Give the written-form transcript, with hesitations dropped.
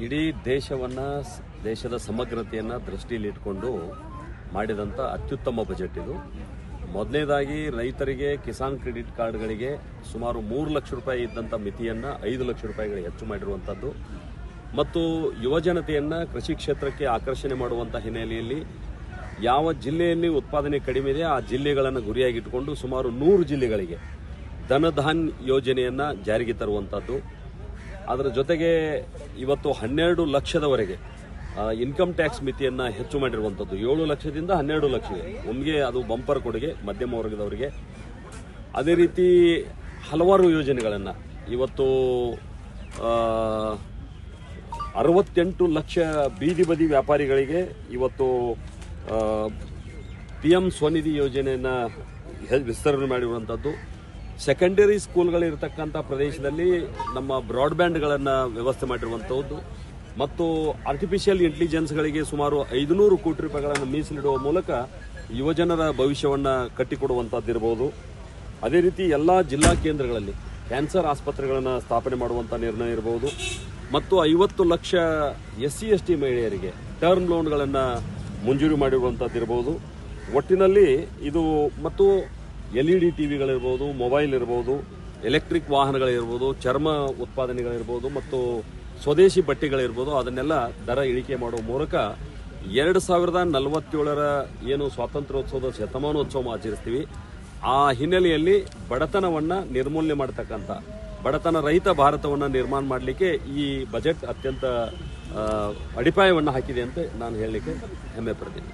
ಇಡೀ ದೇಶದ ಸಮಗ್ರತೆಯನ್ನು ದೃಷ್ಟಿಯಲ್ಲಿಟ್ಟುಕೊಂಡು ಮಾಡಿದಂಥ ಅತ್ಯುತ್ತಮ ಬಜೆಟ್ ಇದು. ಮೊದಲನೇದಾಗಿ ರೈತರಿಗೆ ಕಿಸಾನ್ ಕ್ರೆಡಿಟ್ ಕಾರ್ಡ್ಗಳಿಗೆ ಸುಮಾರು 3 ಲಕ್ಷ ರೂಪಾಯಿ ಇದ್ದಂಥ ಮಿತಿಯನ್ನು 5 ಲಕ್ಷ ರೂಪಾಯಿಗಳಿಗೆ ಹೆಚ್ಚು ಮಾಡಿರುವಂಥದ್ದು ಮತ್ತು ಯುವಜನತೆಯನ್ನು ಕೃಷಿ ಕ್ಷೇತ್ರಕ್ಕೆ ಆಕರ್ಷಣೆ ಮಾಡುವಂಥ ಹಿನ್ನೆಲೆಯಲ್ಲಿ ಯಾವ ಜಿಲ್ಲೆಯಲ್ಲಿ ಉತ್ಪಾದನೆ ಕಡಿಮೆ ಇದೆ ಆ ಜಿಲ್ಲೆಗಳನ್ನು ಗುರಿಯಾಗಿಟ್ಟುಕೊಂಡು ಸುಮಾರು 100 ಜಿಲ್ಲೆಗಳಿಗೆ ಧನಧಾನ್ ಯೋಜನೆಯನ್ನು ಜಾರಿಗೆ ತರುವಂಥದ್ದು. ಅದರ ಜೊತೆಗೆ ಇವತ್ತು 12 ಲಕ್ಷದವರೆಗೆ ಇನ್ಕಮ್ ಟ್ಯಾಕ್ಸ್ ಮಿತಿಯನ್ನು ಹೆಚ್ಚು ಮಾಡಿರುವಂಥದ್ದು. 7 ಲಕ್ಷದಿಂದ 12 ಲಕ್ಷಗೆ ಒಮ್ಮೆಗೆ ಅದು ಬಂಪರ್ ಕೊಡುಗೆ ಮಧ್ಯಮ ವರ್ಗದವರಿಗೆ. ಅದೇ ರೀತಿ ಹಲವಾರು ಯೋಜನೆಗಳನ್ನು ಇವತ್ತು 68 ಲಕ್ಷ ಬೀದಿ ಬದಿ ವ್ಯಾಪಾರಿಗಳಿಗೆ ಇವತ್ತು PM ಸ್ವನಿಧಿ ಯೋಜನೆಯನ್ನು ವಿಸ್ತರಣೆ ಮಾಡಿರುವಂಥದ್ದು. ಸೆಕೆಂಡರಿ ಸ್ಕೂಲ್ಗಳಿರ್ತಕ್ಕಂಥ ಪ್ರದೇಶದಲ್ಲಿ ನಮ್ಮ ಬ್ರಾಡ್ಬ್ಯಾಂಡ್ಗಳನ್ನು ವ್ಯವಸ್ಥೆ ಮಾಡಿರುವಂಥದ್ದು ಮತ್ತು ಆರ್ಟಿಫಿಷಿಯಲ್ ಇಂಟೆಲಿಜೆನ್ಸ್ಗಳಿಗೆ ಸುಮಾರು 500 ಕೋಟಿ ರೂಪಾಯಿಗಳನ್ನು ಮೀಸಲಿಡುವ ಮೂಲಕ ಯುವಜನರ ಭವಿಷ್ಯವನ್ನು ಕಟ್ಟಿಕೊಡುವಂಥದ್ದಿರ್ಬೋದು. ಅದೇ ರೀತಿ ಎಲ್ಲ ಜಿಲ್ಲಾ ಕೇಂದ್ರಗಳಲ್ಲಿ ಕ್ಯಾನ್ಸರ್ ಆಸ್ಪತ್ರೆಗಳನ್ನು ಸ್ಥಾಪನೆ ಮಾಡುವಂಥ ನಿರ್ಣಯ ಇರಬಹುದು ಮತ್ತು 50 ಲಕ್ಷ SC/ST ಮಹಿಳೆಯರಿಗೆ ಟರ್ಮ್ ಲೋನ್ಗಳನ್ನು ಮಂಜೂರು ಮಾಡಿರುವಂಥದ್ದಿರ್ಬೋದು. ಒಟ್ಟಿನಲ್ಲಿ ಇದು ಮತ್ತು LED ಟಿವಿಗಳಿರ್ಬೋದು, ಮೊಬೈಲ್ ಇರ್ಬೋದು, ಎಲೆಕ್ಟ್ರಿಕ್ ವಾಹನಗಳಿರ್ಬೋದು, ಚರ್ಮ ಉತ್ಪಾದನೆಗಳಿರ್ಬೋದು ಮತ್ತು ಸ್ವದೇಶಿ ಬಟ್ಟೆಗಳಿರ್ಬೋದು, ಅದನ್ನೆಲ್ಲ ದರ ಇಳಿಕೆ ಮಾಡುವ ಮೂಲಕ 2047 ಏನು ಸ್ವಾತಂತ್ರ್ಯೋತ್ಸವದ ಶತಮಾನೋತ್ಸವ ಆಚರಿಸ್ತೀವಿ ಆ ಹಿನ್ನೆಲೆಯಲ್ಲಿ ಬಡತನವನ್ನು ನಿರ್ಮೂಲನೆ ಮಾಡತಕ್ಕಂಥ ಬಡತನ ರಹಿತ ಭಾರತವನ್ನು ನಿರ್ಮಾಣ ಮಾಡಲಿಕ್ಕೆ ಈ ಬಜೆಟ್ ಅತ್ಯಂತ ಅಡಿಪಾಯವನ್ನು ಹಾಕಿದೆ ಅಂತ ನಾನು ಹೇಳಲಿಕ್ಕೆ ಹೆಮ್ಮೆ ಪಡ್ತೀನಿ.